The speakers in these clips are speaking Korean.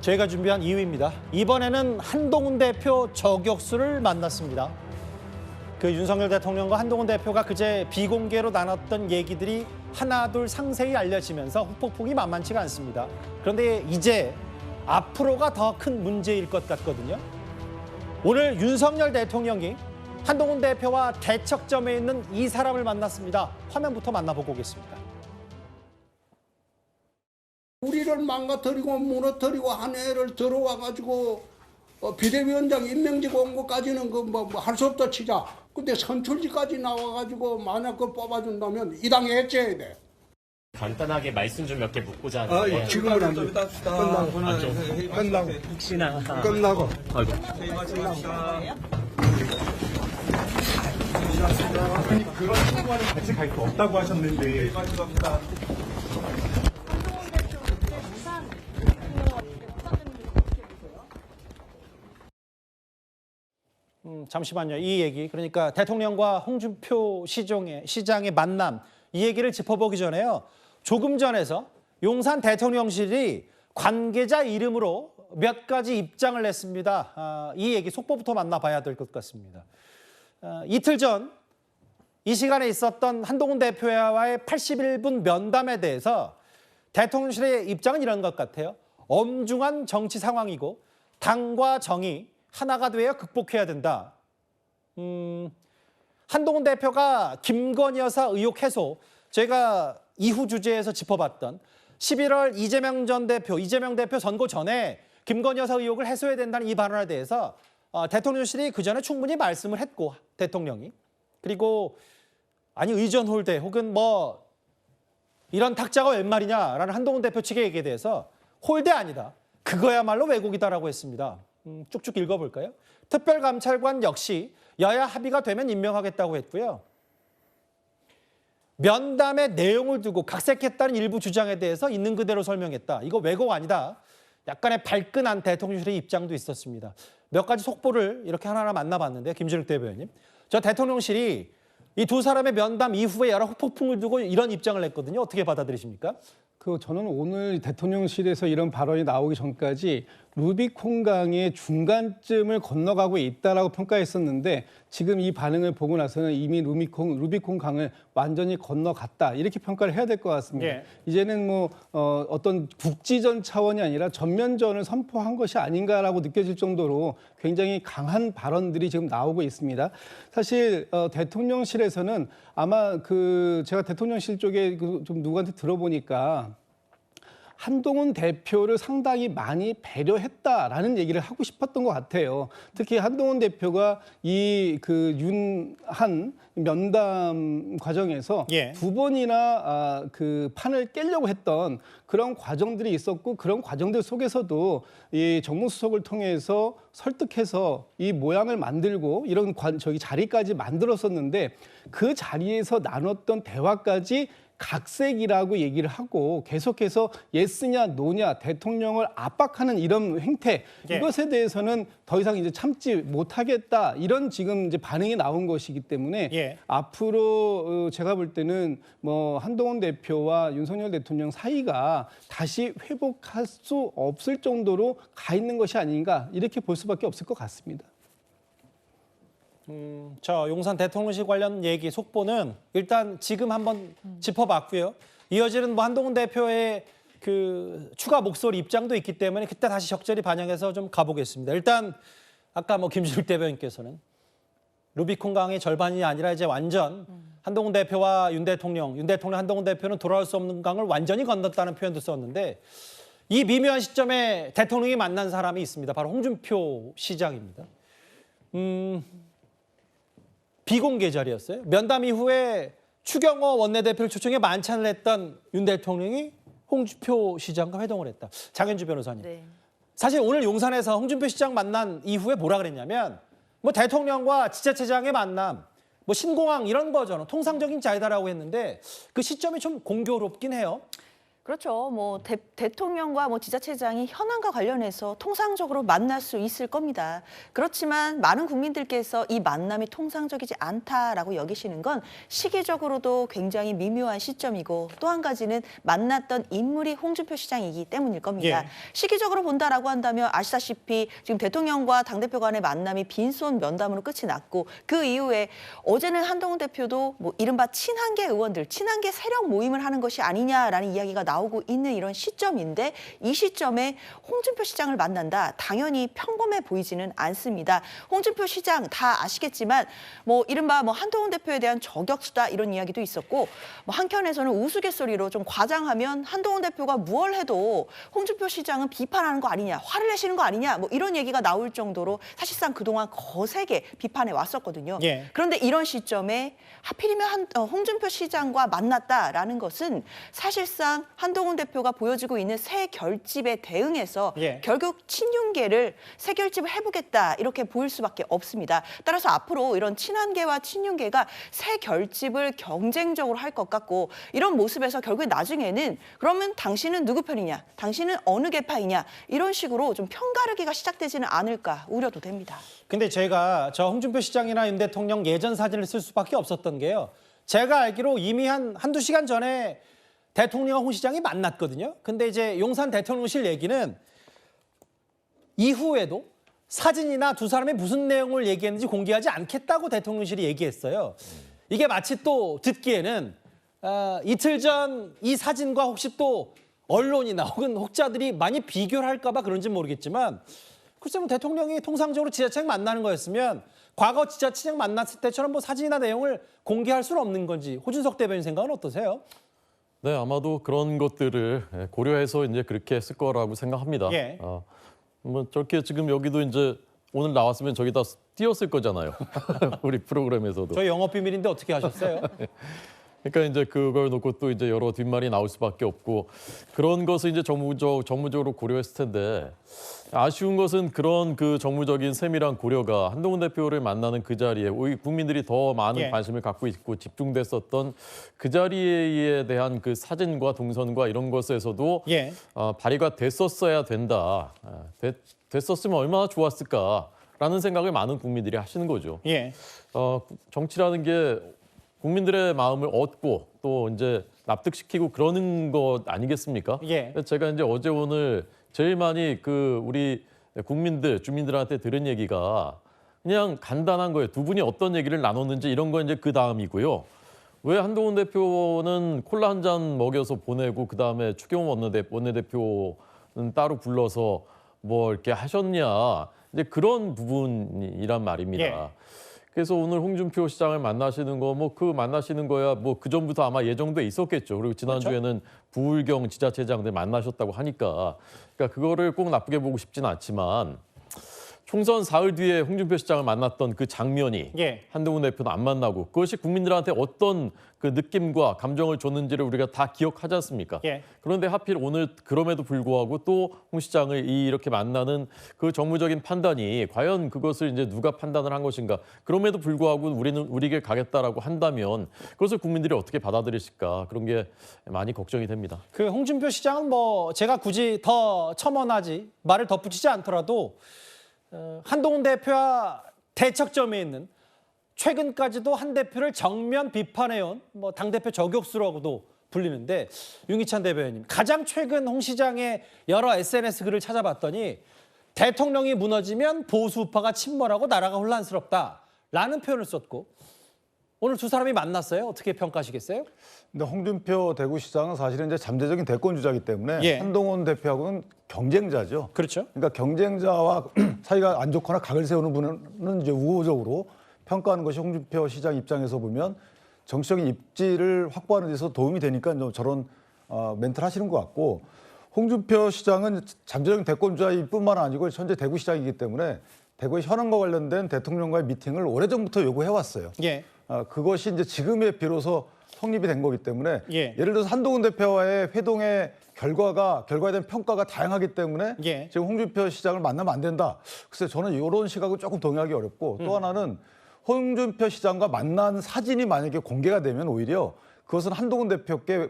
저희가 준비한 2위입니다. 이번에는 한동훈 대표 저격수를 만났습니다. 그 윤석열 대통령과 한동훈 대표가 그제 비공개로 나눴던 얘기들이 하나둘 상세히 알려지면서 후폭풍이 만만치가 않습니다. 그런데 이제 앞으로가 더 큰 문제일 것 같거든요. 오늘 윤석열 대통령이 한동훈 대표와 대척점에 있는 이 사람을 만났습니다. 화면부터 만나보고 오겠습니다. 우리를 망가뜨리고 무너뜨리고 한 애를 들어와가지고 비대위원장 임명직 온 것까지는 할 수 없다 치자. 근데 선출직까지 나와가지고 만약 그걸 뽑아준다면 이 당에 해체해야 돼. 간단하게 말씀 좀 몇 개 묻고자 하는데 지금은 안 돼. 끝나고. 혹시나 끝나고. 아이고 아니 그런 친구와는 같이 갈 수 없다고 하셨는데. 잠시만요. 이 얘기, 그러니까 대통령과 홍준표 시장의 만남, 이 얘기를 짚어보기 전에요. 조금 전에서 용산 대통령실이 관계자 이름으로 몇 가지 입장을 냈습니다. 이 얘기 속보부터 만나봐야 될 것 같습니다. 이틀 전 이 시간에 있었던 한동훈 대표와의 81분 면담에 대해서 대통령실의 입장은 이런 것 같아요. 엄중한 정치 상황이고 당과 정이 하나가 되어 극복해야 된다. 한동훈 대표가 김건희 여사 의혹 해소, 제가 이후 주제에서 짚어봤던 11월 이재명 대표 선거 전에 김건희 여사 의혹을 해소해야 된다는 이 발언에 대해서 대통령실이 그 전에 충분히 말씀을 했고, 대통령이. 그리고 아니 의전 홀대 혹은 뭐 이런 탁자가 웬 말이냐라는 한동훈 대표 측의 얘기에 대해서 홀대 아니다. 그거야말로 왜곡이다라고 했습니다. 쭉쭉 읽어볼까요? 특별감찰관 역시 여야 합의가 되면 임명하겠다고 했고요. 면담의 내용을 두고 각색했다는 일부 주장에 대해서 있는 그대로 설명했다. 이거 왜곡 아니다. 약간의 발끈한 대통령실의 입장도 있었습니다. 몇 가지 속보를 이렇게 하나하나 만나봤는데, 김준욱 대변인. 저 대통령실이 이 두 사람의 면담 이후에 여러 후폭풍을 두고 이런 입장을 냈거든요. 어떻게 받아들이십니까? 저는 오늘 대통령실에서 이런 발언이 나오기 전까지 루비콘강의 중간쯤을 건너가고 있다라고 평가했었는데, 지금 이 반응을 보고 나서는 이미 루비콘강을 완전히 건너갔다, 이렇게 평가를 해야 될 것 같습니다. 예. 이제는 어떤 국지전 차원이 아니라 전면전을 선포한 것이 아닌가라고 느껴질 정도로 굉장히 강한 발언들이 지금 나오고 있습니다. 사실 대통령실에서는 아마 제가 대통령실 쪽에 좀 누구한테 들어보니까 한동훈 대표를 상당히 많이 배려했다라는 얘기를 하고 싶었던 것 같아요. 특히 한동훈 대표가 윤한 면담 과정에서 예. 두 번이나 그 판을 깨려고 했던 그런 과정들이 있었고, 그런 과정들 속에서도 이 정무수석을 통해서 설득해서 이 모양을 만들고 이런 자리까지 만들었었는데, 그 자리에서 나눴던 대화까지 각색이라고 얘기를 하고 계속해서 예스냐 노냐 대통령을 압박하는 이런 행태, 예. 이것에 대해서는 더 이상 이제 참지 못하겠다, 이런 지금 이제 반응이 나온 것이기 때문에 예. 앞으로 제가 볼 때는 한동훈 대표와 윤석열 대통령 사이가 다시 회복할 수 없을 정도로 가 있는 것이 아닌가, 이렇게 볼 수밖에 없을 것 같습니다. 저 용산 대통령실 관련 얘기 속보는 일단 지금 한번 짚어봤고요. 이어지는 한동훈 대표의 그 추가 목소리 입장도 있기 때문에 그때 다시 적절히 반영해서 좀 가보겠습니다. 일단 아까 김준욱 대변인께서는 루비콘강의 절반이 아니라 이제 완전 한동훈 대표와 윤 대통령 한동훈 대표는 돌아올 수 없는 강을 완전히 건넜다는 표현도 썼는데, 이 미묘한 시점에 대통령이 만난 사람이 있습니다. 바로 홍준표 시장입니다. 비공개 자리였어요. 면담 이후에 추경호 원내대표를 초청해 만찬을 했던 윤 대통령이 홍준표 시장과 회동을 했다. 장현주 변호사님. 네. 사실 오늘 용산에서 홍준표 시장 만난 이후에 뭐라 그랬냐면 대통령과 지자체장의 만남, 신공항 이런 거죠. 통상적인 자리다라고 했는데 그 시점이 좀 공교롭긴 해요. 그렇죠. 뭐 대통령과 뭐 지자체장이 현안과 관련해서 통상적으로 만날 수 있을 겁니다. 그렇지만 많은 국민들께서 이 만남이 통상적이지 않다라고 여기시는 건 시기적으로도 굉장히 미묘한 시점이고 또 한 가지는 만났던 인물이 홍준표 시장이기 때문일 겁니다. 예. 시기적으로 본다라고 한다면 아시다시피 지금 대통령과 당대표 간의 만남이 빈손 면담으로 끝이 났고 그 이후에 어제는 한동훈 대표도 뭐 이른바 친한계 의원들, 친한계 세력 모임을 하는 것이 아니냐라는 이야기가 나오고 있는 이런 시점인데 이 시점에 홍준표 시장을 만난다. 당연히 평범해 보이지는 않습니다. 홍준표 시장 다 아시겠지만 뭐 이른바 뭐 한동훈 대표에 대한 저격수다 이런 이야기도 있었고 뭐 한켠에서는 우스갯소리로 좀 과장하면 한동훈 대표가 무얼 해도 홍준표 시장은 비판하는 거 아니냐, 화를 내시는 거 아니냐 뭐 이런 얘기가 나올 정도로 사실상 그동안 거세게 비판해 왔었거든요. 예. 그런데 이런 시점에 하필이면 홍준표 시장과 만났다라는 것은 사실상 한동훈 대표가 보여주고 있는 새 결집에 대응해서 예. 결국 친윤계를 새 결집을 해보겠다 이렇게 보일 수밖에 없습니다. 따라서 앞으로 이런 친한계와 친윤계가 새 결집을 경쟁적으로 할 것 같고 이런 모습에서 결국에 나중에는 그러면 당신은 누구 편이냐, 당신은 어느 계파이냐 이런 식으로 좀 편가르기가 시작되지는 않을까 우려도 됩니다. 근데 제가 저 홍준표 시장이나 윤 대통령 예전 사진을 쓸 수밖에 없었던 게요. 제가 알기로 이미 한두 시간 전에 대통령과 홍 시장이 만났거든요. 근데 이제 용산 대통령실 얘기는 이후에도 사진이나 두 사람이 무슨 내용을 얘기했는지 공개하지 않겠다고 대통령실이 얘기했어요. 이게 마치 또 듣기에는 이틀 전 이 사진과 혹시 또 언론이나 혹은 혹자들이 많이 비교를 할까 봐 그런지 모르겠지만 글쎄 뭐 대통령이 통상적으로 지자체장 만나는 거였으면 과거 지자체장 만났을 때처럼 뭐 사진이나 내용을 공개할 수는 없는 건지 호준석 대변인 생각은 어떠세요? 네, 아마도 그런 것들을 고려해서 이제 그렇게 했을 거라고 생각합니다. 예. 뭐 저렇게 지금 여기도 이제 오늘 나왔으면 저기다 띄웠을 거잖아요. 우리 프로그램에서도. 저희 영업 비밀인데 어떻게 하셨어요? 그러니까 이제 그걸 놓고 또 이제 여러 뒷말이 나올 수밖에 없고 그런 것을 이제 정무적으로 고려했을 텐데 아쉬운 것은 그런 그 정무적인 세밀한 고려가 한동훈 대표를 만나는 그 자리에 우리 국민들이 더 많은 예. 관심을 갖고 있고 집중됐었던 그 자리에 대한 그 사진과 동선과 이런 것에서도 예. 발의가 됐었어야 된다. 됐었으면 얼마나 좋았을까라는 생각을 많은 국민들이 하시는 거죠. 예. 정치라는 게 국민들의 마음을 얻고 또 이제 납득시키고 그러는 것 아니겠습니까? 예. 제가 이제 어제 오늘 제일 많이 그 우리 주민들한테 들은 얘기가 그냥 간단한 거예요. 두 분이 어떤 얘기를 나눴는지 이런 건 이제 그 다음이고요. 왜 한동훈 대표는 콜라 한 잔 먹여서 보내고 그 다음에 추경호 원내대표는 따로 불러서 뭐 이렇게 하셨냐? 이제 그런 부분이란 말입니다. 예. 그래서 오늘 홍준표 시장을 만나시는 거 뭐 그 만나시는 거야 뭐 그 전부터 아마 예정돼 있었겠죠. 그리고 지난주에는 부울경 지자체장들 만나셨다고 하니까 그러니까 그거를 꼭 나쁘게 보고 싶지는 않지만 총선 사흘 뒤에 홍준표 시장을 만났던 그 장면이 예. 한동훈 대표는 안 만나고 그것이 국민들한테 어떤 그 느낌과 감정을 줬는지를 우리가 다 기억하지 않습니까? 예. 그런데 하필 오늘 그럼에도 불구하고 또 홍 시장을 이렇게 만나는 그 정무적인 판단이 과연 그것을 이제 누가 판단을 한 것인가? 그럼에도 불구하고 우리는 우리 길 가겠다라고 한다면 그것을 국민들이 어떻게 받아들이실까? 그런 게 많이 걱정이 됩니다. 그 홍준표 시장은 뭐 제가 굳이 더 첨언하지 말을 덧붙이지 않더라도 한동훈 대표와 대척점에 있는 최근까지도 한 대표를 정면 비판해온 뭐 당대표 저격수라고도 불리는데 윤기찬 대변인 가장 최근 홍 시장의 여러 SNS 글을 찾아봤더니 대통령이 무너지면 보수우파가 침몰하고 나라가 혼란스럽다라는 표현을 썼고 오늘 두 사람이 만났어요. 어떻게 평가하시겠어요? 근데 홍준표 대구시장은 사실은 이제 잠재적인 대권 주자이기 때문에 예. 한동훈 대표하고는 경쟁자죠. 그렇죠. 그러니까 경쟁자와 사이가 안 좋거나 각을 세우는 분은 이제 우호적으로 평가하는 것이 홍준표 시장 입장에서 보면 정치적인 입지를 확보하는 데서 도움이 되니까 저런 멘트를 하시는 것 같고 홍준표 시장은 잠재적인 대권 주자일 뿐만 아니고 현재 대구시장이기 때문에 대구의 현안과 관련된 대통령과의 미팅을 오래전부터 요구해왔어요. 예. 그것이 이제 지금에 비로소 성립이 된 거기 때문에 예. 예를 들어서 한동훈 대표와의 회동의 결과에 대한 평가가 다양하기 때문에 예. 지금 홍준표 시장을 만나면 안 된다. 글쎄 저는 이런 시각은 조금 동의하기 어렵고 또 하나는 홍준표 시장과 만난 사진이 만약에 공개가 되면 오히려 그것은 한동훈 대표께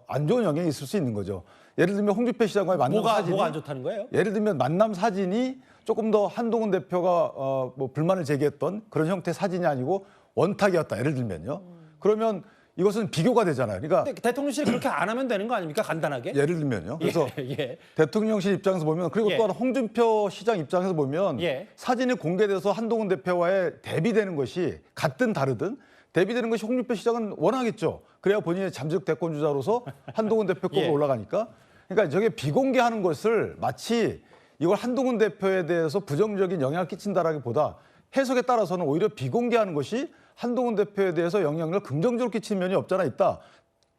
안 좋은 영향이 있을 수 있는 거죠. 예를 들면 홍준표 시장과의 만남 사진이 뭐가 안 좋다는 거예요? 예를 들면 만남 사진이 조금 더 한동훈 대표가 뭐 불만을 제기했던 그런 형태의 사진이 아니고 원탁이었다. 예를 들면요. 그러면 이것은 비교가 되잖아요. 그러니까 근데 대통령실이 그렇게 안 하면 되는 거 아닙니까? 간단하게. 예를 들면요. 그래서 예. 대통령실 입장에서 보면 그리고 예. 또한 홍준표 시장 입장에서 보면 예. 사진이 공개돼서 한동훈 대표와의 대비되는 것이 같든 다르든 대비되는 것이 홍준표 시장은 원하겠죠. 그래야 본인의 잠재적 대권 주자로서 한동훈 대표급으로 예. 올라가니까. 그러니까 저게 비공개하는 것을 마치 이걸 한동훈 대표에 대해서 부정적인 영향을 끼친다라기보다 해석에 따라서는 오히려 비공개하는 것이 한동훈 대표에 대해서 영향을 긍정적으로 끼치는 면이 없잖아 있다.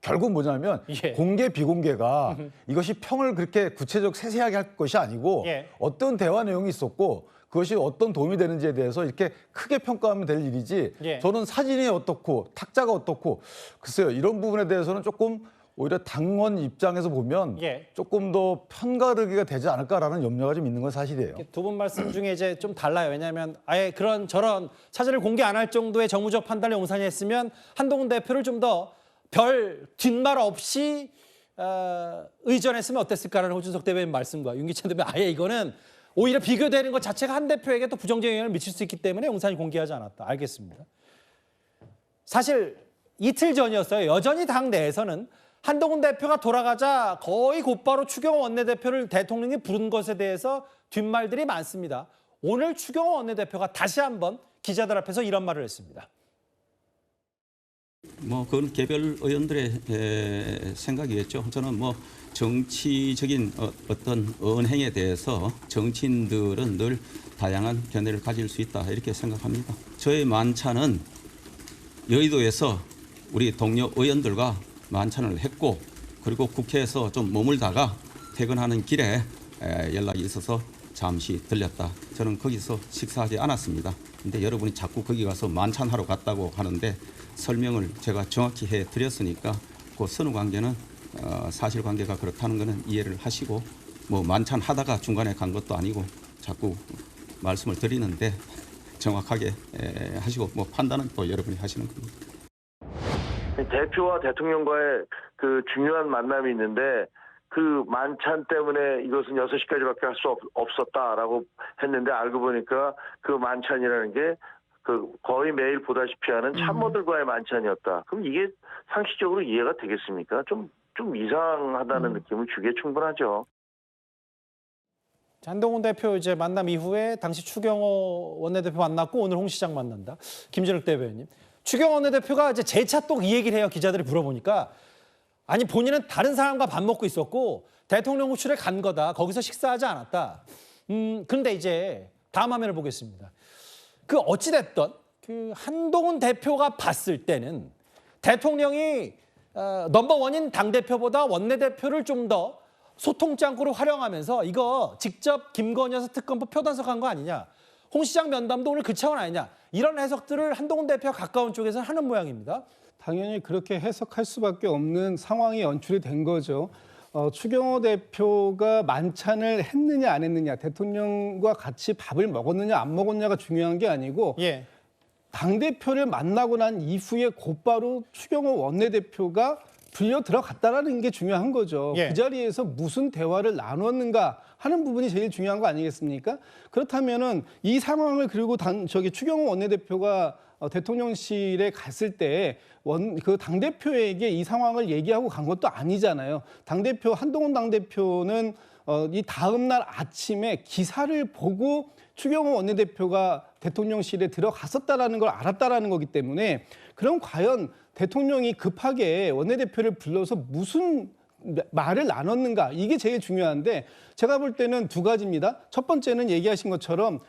결국 뭐냐면 예. 공개 비공개가 이것이 평을 그렇게 구체적 세세하게 할 것이 아니고 예. 어떤 대화 내용이 있었고 그것이 어떤 도움이 되는지에 대해서 이렇게 크게 평가하면 될 일이지 예. 저는 사진이 어떻고 탁자가 어떻고 글쎄요 이런 부분에 대해서는 조금 오히려 당원 입장에서 보면 예. 조금 더 편가르기가 되지 않을까라는 염려가 좀 있는 건 사실이에요. 두 분 말씀 중에 이제 좀 달라요. 왜냐하면 아예 그런 저런 사진을 공개 안 할 정도의 정무적 판단을 용산이 했으면 한동훈 대표를 좀 더 별 뒷말 없이 의전했으면 어땠을까라는 호준석 대변인 말씀과 윤기찬 대변인 아예 이거는 오히려 비교되는 것 자체가 한 대표에게 또 부정적 영향을 미칠 수 있기 때문에 용산이 공개하지 않았다. 알겠습니다. 사실 이틀 전이었어요. 여전히 당 내에서는 한동훈 대표가 돌아가자 거의 곧바로 추경호 원내대표를 대통령이 부른 것에 대해서 뒷말들이 많습니다. 오늘 추경호 원내대표가 다시 한번 기자들 앞에서 이런 말을 했습니다. 뭐 그건 개별 의원들의 생각이겠죠. 저는 뭐 정치적인 어떤 언행에 대해서 정치인들은 늘 다양한 견해를 가질 수 있다 이렇게 생각합니다. 저의 만찬은 여의도에서 우리 동료 의원들과 만찬을 했고 그리고 국회에서 좀 머물다가 퇴근하는 길에 연락이 있어서 잠시 들렸다. 저는 거기서 식사하지 않았습니다. 근데 여러분이 자꾸 거기 가서 만찬하러 갔다고 하는데 설명을 제가 정확히 해드렸으니까 그 선후관계는 사실관계가 그렇다는 것은 이해를 하시고 뭐 만찬하다가 중간에 간 것도 아니고 자꾸 말씀을 드리는데 정확하게 하시고 뭐 판단은 또 여러분이 하시는 겁니다. 대표와 대통령과의 그 중요한 만남이 있는데 그 만찬 때문에 이것은 6시까지밖에 할 수 없었다라고 했는데 알고 보니까 그 만찬이라는 게 그 거의 매일 보다시피 하는 참모들과의 만찬이었다. 그럼 이게 상식적으로 이해가 되겠습니까? 좀 이상하다는 느낌을 주기에 충분하죠. 한동훈 대표 이제 만남 이후에 당시 추경호 원내대표 만났고 오늘 홍 시장 만난다. 김진욱 대변인. 추경호 원내대표가 이제 재차 또 이 얘기를 해요. 기자들이 물어보니까. 아니 본인은 다른 사람과 밥 먹고 있었고 대통령 호출에 간 거다. 거기서 식사하지 않았다. 근데 이제 다음 화면을 보겠습니다. 그 어찌됐든 그 한동훈 대표가 봤을 때는 대통령이 넘버원인 당대표보다 원내대표를 좀 더 소통장구로 활용하면서 이거 직접 김건희 여사 특검법 표단속한 거 아니냐. 홍 시장 면담도 오늘 그 차원 아니냐. 이런 해석들을 한동훈 대표와 가까운 쪽에서 하는 모양입니다. 당연히 그렇게 해석할 수밖에 없는 상황이 연출이 된 거죠. 추경호 대표가 만찬을 했느냐 안 했느냐, 대통령과 같이 밥을 먹었느냐 안 먹었냐가 중요한 게 아니고 예. 당대표를 만나고 난 이후에 곧바로 추경호 원내대표가 불려 들어갔다라는 게 중요한 거죠. 예. 그 자리에서 무슨 대화를 나눴는가 하는 부분이 제일 중요한 거 아니겠습니까? 그렇다면은 이 상황을 그리고 추경호 원내대표가 대통령실에 갔을 때 그 당대표에게 이 상황을 얘기하고 간 것도 아니잖아요. 한동훈 당대표는 이 다음 날 아침에 기사를 보고 추경호 원내대표가 대통령실에 들어갔었다라는 걸 알았다라는 거기 때문에 그럼 과연 대통령이 급하게 원내대표를 불러서 무슨 말을 나눴는가 이게 제일 중요한데 제가 볼 때는 두 가지입니다. 첫 번째는 얘기하신 것처럼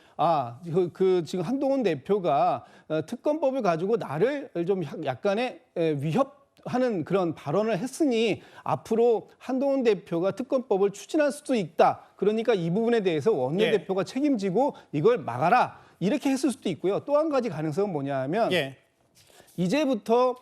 지금 한동훈 대표가 특검법을 가지고 나를 좀 약간의 위협하는 그런 발언을 했으니 앞으로 한동훈 대표가 특검법을 추진할 수도 있다. 그러니까 이 부분에 대해서 원내대표가 책임지고 이걸 막아라. 이렇게 했을 수도 있고요. 또 한 가지 가능성은 뭐냐 하면 이제부터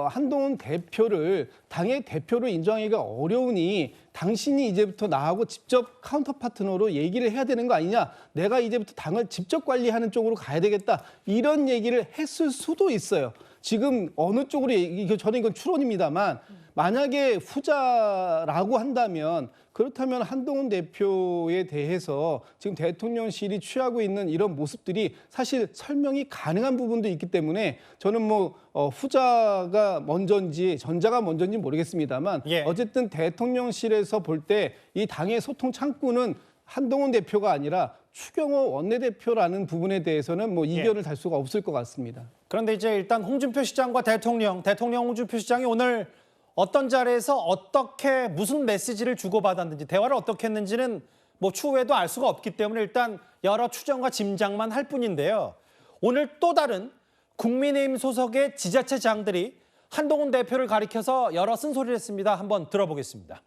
한동훈 대표를 당의 대표로 인정하기가 어려우니 당신이 이제부터 나하고 직접 카운터 파트너로 얘기를 해야 되는 거 아니냐. 내가 이제부터 당을 직접 관리하는 쪽으로 가야 되겠다. 이런 얘기를 했을 수도 있어요. 지금 어느 쪽으로 저는 이건 추론입니다만 만약에 후자라고 한다면 그렇다면 한동훈 대표에 대해서 지금 대통령실이 취하고 있는 이런 모습들이 사실 설명이 가능한 부분도 있기 때문에 저는 뭐 후자가 먼저인지 전자가 먼저인지 모르겠습니다만 예. 어쨌든 대통령실에서 볼 때 이 당의 소통 창구는 한동훈 대표가 아니라 추경호 원내대표라는 부분에 대해서는 뭐 이견을 달 수가 없을 것 같습니다. 그런데 이제 일단 홍준표 시장과 대통령 홍준표 시장이 오늘 어떤 자리에서 어떻게 무슨 메시지를 주고받았는지 대화를 어떻게 했는지는 뭐 추후에도 알 수가 없기 때문에 일단 여러 추정과 짐작만 할 뿐인데요. 오늘 또 다른 국민의힘 소속의 지자체장들이 한동훈 대표를 가리켜서 여러 쓴소리를 했습니다. 한번 들어보겠습니다.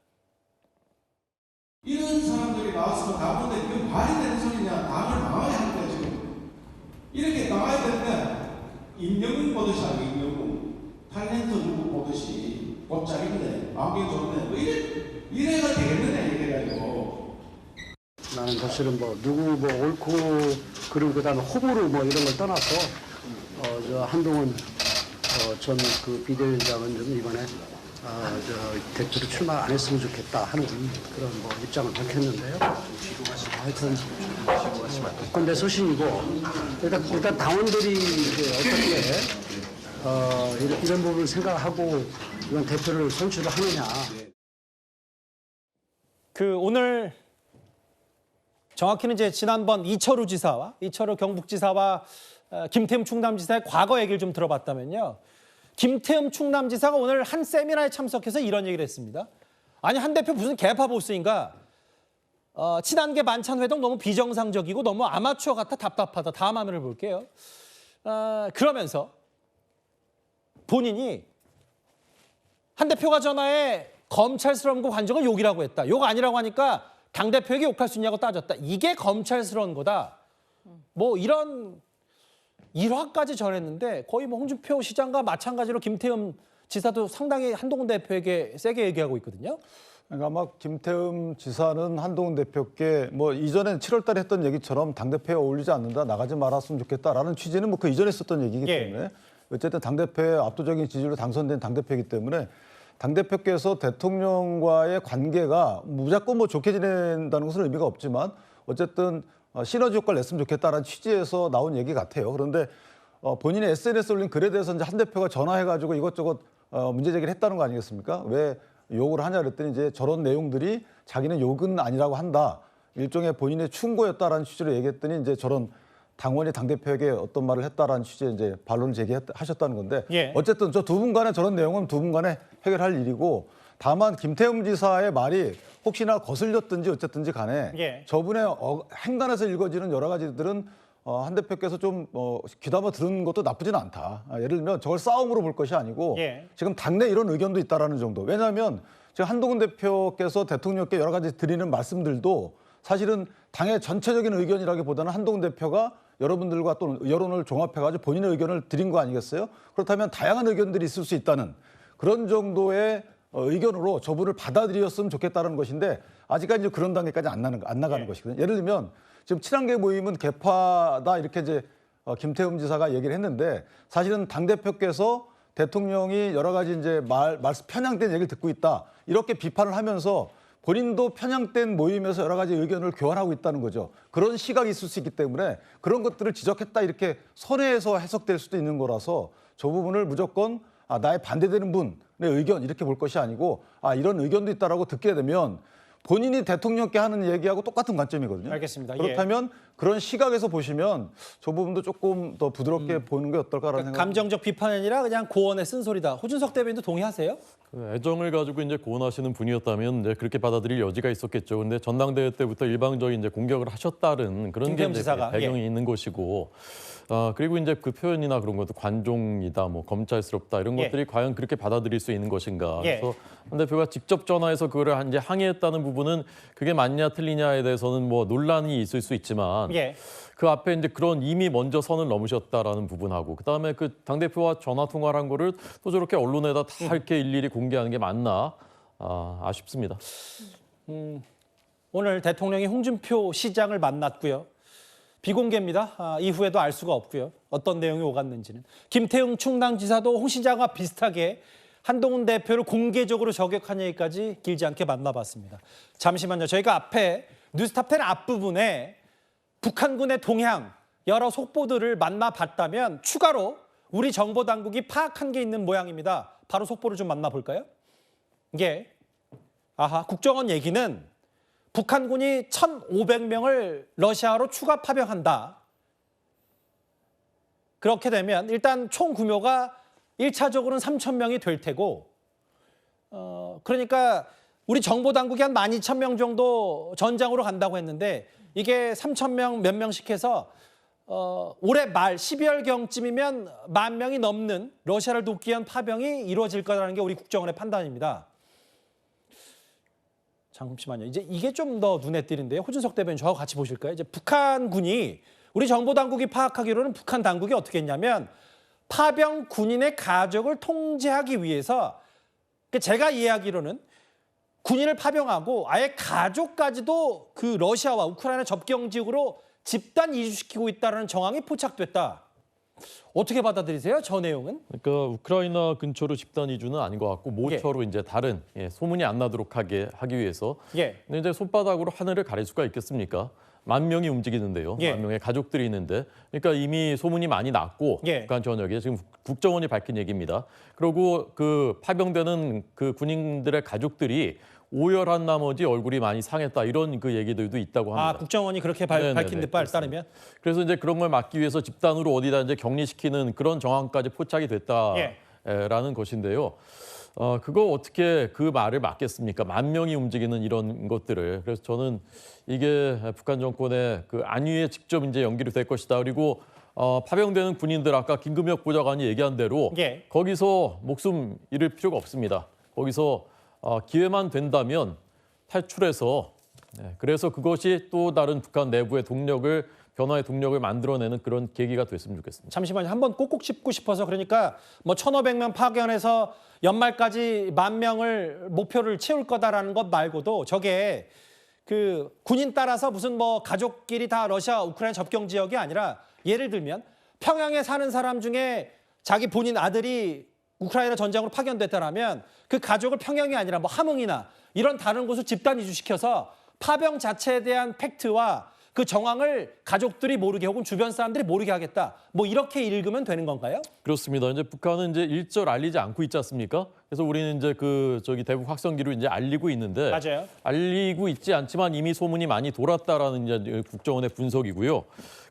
이런 사람들이 나와서 나보는데 이게 말이 되는 소리냐. 당을 망하게 하는 거야 지금. 이렇게 나와야 되는데 임영웅 보듯이 아니고 임영웅 탤런트 누구 보듯이 곱짝인데 안경 좋네 뭐 이래가 되겠느냐 이래가지고 나는 사실은 뭐 누구 뭐 옳고 그리고 그다음에 호불호 뭐 이런 걸 떠나서 저 한동훈 전 그 비대위원장은 좀 이번에 저 대표로 출마 안 했으면 좋겠다 하는 그런 뭐 입장을 밝혔는데요. 하여튼 그건 내 소신이고 일단 당원들이 이제 어떻게 이런 부분을 생각하고 이런 대표를 선출을 하느냐. 오늘 정확히는 이제 지난번 이철우 경북지사와 김태흠 충남지사의 과거 얘기를 좀 들어봤다면요. 김태흠 충남지사가 오늘 한 세미나에 참석해서 이런 얘기를 했습니다. 아니 한 대표 무슨 개파 보스인가? 친한계 만찬 회동 너무 비정상적이고 너무 아마추어 같아 답답하다. 다음 화면을 볼게요. 그러면서 본인이 한 대표가 전화해 검찰스러운 거 관정을 욕이라고 했다. 욕 아니라고 하니까 당대표에게 욕할 수 있냐고 따졌다. 이게 검찰스러운 거다. 뭐 이런 일화까지 전했는데 거의 뭐 홍준표 시장과 마찬가지로 김태흠 지사도 상당히 한동훈 대표에게 세게 얘기하고 있거든요. 그러니까 아마 김태흠 지사는 한동훈 대표께 뭐 이전에 7월 달에 했던 얘기처럼 당대표에 어울리지 않는다. 나가지 말았으면 좋겠다라는 취지는 뭐 그 이전에 했었던 얘기이기 때문에 어쨌든 당대표의 압도적인 지지율로 당선된 당대표이기 때문에 당대표께서 대통령과의 관계가 무조건 뭐 좋게 지낸다는 것은 의미가 없지만 어쨌든 시너지 효과를 냈으면 좋겠다라는 취지에서 나온 얘기 같아요. 그런데 본인의 SNS에 올린 글에 대해서 이제 한 대표가 전화해가지고 이것저것 문제 제기를 했다는 거 아니겠습니까? 왜 욕을 하냐 그랬더니 이제 저런 내용들이 자기는 욕은 아니라고 한다. 일종의 본인의 충고였다라는 취지로 얘기했더니 이제 저런 당원이 당대표에게 어떤 말을 했다라는 취지의 이제 반론을 제기하셨다는 건데 어쨌든 저 두 분 간의 저런 내용은 두 분 간에 해결할 일이고 다만 김태흠 지사의 말이 혹시나 거슬렸든지 어쨌든지 간에 저분의 행간에서 읽어지는 여러 가지들은 한 대표께서 좀 귀담아 들은 것도 나쁘진 않다. 예를 들면 저걸 싸움으로 볼 것이 아니고 지금 당내 이런 의견도 있다라는 정도. 왜냐하면 지금 한동훈 대표께서 대통령께 여러 가지 드리는 말씀들도 사실은 당의 전체적인 의견이라기보다는 한동훈 대표가 여러분들과 또 여론을 종합해가지고 본인의 의견을 드린 거 아니겠어요? 그렇다면 다양한 의견들이 있을 수 있다는 그런 정도의 의견으로 저분을 받아들였으면 좋겠다는 것인데 아직까지 이제 그런 단계까지 안 나가는 것이거든요. 예를 들면 지금 친한계 모임은 개파다 이렇게 이제 김태흠 지사가 얘기를 했는데 사실은 당대표께서 대통령이 여러 가지 이제 편향된 얘기를 듣고 있다 이렇게 비판을 하면서 본인도 편향된 모임에서 여러 가지 의견을 교환하고 있다는 거죠. 그런 시각이 있을 수 있기 때문에 그런 것들을 지적했다 이렇게 선회해서 해석될 수도 있는 거라서 저 부분을 무조건 나의 반대되는 분의 의견 이렇게 볼 것이 아니고 이런 의견도 있다라고 듣게 되면 본인이 대통령께 하는 얘기하고 똑같은 관점이거든요. 알겠습니다. 그렇다면 그런 시각에서 보시면 저 부분도 조금 더 부드럽게 보는 게 어떨까라는 생각. 감정적 비판이 아니라 그냥 고언의 쓴소리다. 호준석 대변인도 동의하세요? 그 애정을 가지고 이제 고언하시는 분이었다면 이제 그렇게 받아들일 여지가 있었겠죠. 근데 전당대회 때부터 일방적인 이제 공격을 하셨다는 그런 게 김태흠 이제 지사가, 배경이 있는 것이고, 그리고 이제 그 표현이나 그런 것도 관종이다, 뭐 검찰스럽다 이런 예. 것들이 과연 그렇게 받아들일 수 있는 것인가. 예. 그래서 한 대표가 직접 전화해서 그거를 이제 항의했다는 부분은 그게 맞냐 틀리냐에 대해서는 뭐 논란이 있을 수 있지만. 예. 그 앞에 이제 그런 이미 먼저 선을 넘으셨다라는 부분하고 그다음에 그 당대표와 전화 통화를 한 거를 또 저렇게 언론에다 다 이렇게 일일이 공개하는 게 맞나 아쉽습니다. 오늘 대통령이 홍준표 시장을 만났고요. 비공개입니다. 이후에도 알 수가 없고요. 어떤 내용이 오갔는지는. 김태웅 충남지사도 홍 시장과 비슷하게 한동훈 대표를 공개적으로 저격한 얘기까지 길지 않게 만나봤습니다. 잠시만요. 저희가 앞에 뉴스탑10 앞부분에 북한군의 동향, 여러 속보들을 만나봤다면 추가로 우리 정보당국이 파악한 게 있는 모양입니다. 바로 속보를 좀 만나볼까요? 이게 국정원 얘기는 북한군이 1,500명을 러시아로 추가 파병한다. 그렇게 되면 일단 총 규모가 1차적으로는 3,000명이 될 테고 그러니까 우리 정보당국이 한 12,000명 정도 전장으로 간다고 했는데 이게 3,000명 몇 명씩 해서 올해 말 12월경쯤이면 10,000명이 넘는 러시아를 돕기 위한 파병이 이루어질 거라는 게 우리 국정원의 판단입니다. 잠시만요. 이제 이게 좀 더 눈에 띄는데요. 호준석 대변인 저하고 같이 보실까요? 이제 북한군이 우리 정보당국이 파악하기로는 북한 당국이 어떻게 했냐면 파병 군인의 가족을 통제하기 위해서 제가 이해하기로는 군인을 파병하고 아예 가족까지도 그 러시아와 우크라이나 접경 지역으로 집단 이주시키고 있다는 정황이 포착됐다. 어떻게 받아들이세요? 저 내용은? 그러니까 우크라이나 근처로 집단 이주는 아닌 것 같고 모처로 이제 다른 소문이 안 나도록 하기 위해서. 근데 이제 손바닥으로 하늘을 가릴 수가 있겠습니까? 10,000명이 움직이는데요. 10,000명의 가족들이 있는데, 그러니까 이미 소문이 많이 났고 북한 전역에 지금 국정원이 밝힌 얘기입니다. 그리고 그 파병되는 그 군인들의 가족들이 오열한 나머지 얼굴이 많이 상했다 이런 그 얘기들도 있다고 합니다. 국정원이 그렇게 밝힌 데 따르면? 그래서 이제 그런 걸 막기 위해서 집단으로 어디다 이제 격리시키는 그런 정황까지 포착이 됐다라는 것인데요. 그거 어떻게 그 말을 막겠습니까? 10,000명이 움직이는 이런 것들을. 그래서 저는 이게 북한 정권의 그 안위에 직접 이제 연결이 될 것이다. 그리고 파병되는 군인들 아까 김금혁 보좌관이 얘기한 대로 거기서 목숨 잃을 필요가 없습니다. 거기서 기회만 된다면 탈출해서 그래서 그것이 또 다른 북한 내부의 동력을 변화의 동력을 만들어내는 그런 계기가 됐으면 좋겠습니다. 잠시만요. 한번 꼭꼭 짚고 싶어서 그러니까 뭐 1,500명 파견해서 연말까지 10,000명을 목표를 채울 거다라는 것 말고도 저게 그 군인 따라서 무슨 뭐 가족끼리 다 러시아, 우크라이나 접경 지역이 아니라 예를 들면 평양에 사는 사람 중에 자기 본인 아들이 우크라이나 전장으로 파견됐다라면 그 가족을 평양이 아니라 뭐 함흥이나 이런 다른 곳으로 집단 이주시켜서 파병 자체에 대한 팩트와 그 정황을 가족들이 모르게 혹은 주변 사람들이 모르게 하겠다. 뭐 이렇게 읽으면 되는 건가요? 그렇습니다. 이제 북한은 이제 일절 알리지 않고 있지 않습니까? 그래서 우리는 이제 대북 확성기로 이제 알리고 있는데 맞아요. 알리고 있지 않지만 이미 소문이 많이 돌았다라는 이제 국정원의 분석이고요.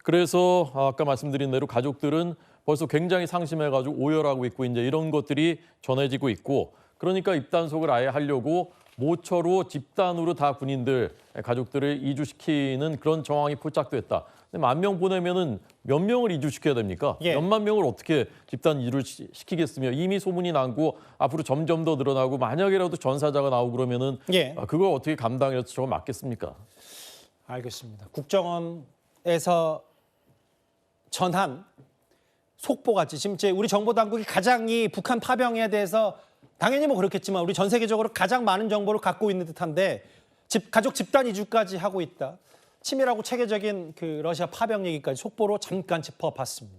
그래서 아까 말씀드린 대로 가족들은 벌써 굉장히 상심해가지고 오열하고 있고 이제 이런 것들이 전해지고 있고 그러니까 입단속을 아예 하려고 모처로 집단으로 다 군인들, 가족들을 이주시키는 그런 정황이 포착됐다. 근데 10,000명 보내면은 몇 명을 이주시켜야 됩니까? 몇만 명을 어떻게 집단 이주를 시키겠으며 이미 소문이 나고 앞으로 점점 더 늘어나고 만약이라도 전사자가 나오고 그러면은 그걸 어떻게 감당해서 저거 맞겠습니까? 알겠습니다. 국정원에서 전한 속보같이 지금 우리 정보당국이 가장 이 북한 파병에 대해서 당연히 뭐 그렇겠지만 우리 전 세계적으로 가장 많은 정보를 갖고 있는 듯한데 가족 집단 이주까지 하고 있다. 치밀하고 체계적인 그 러시아 파병 얘기까지 속보로 잠깐 짚어봤습니다.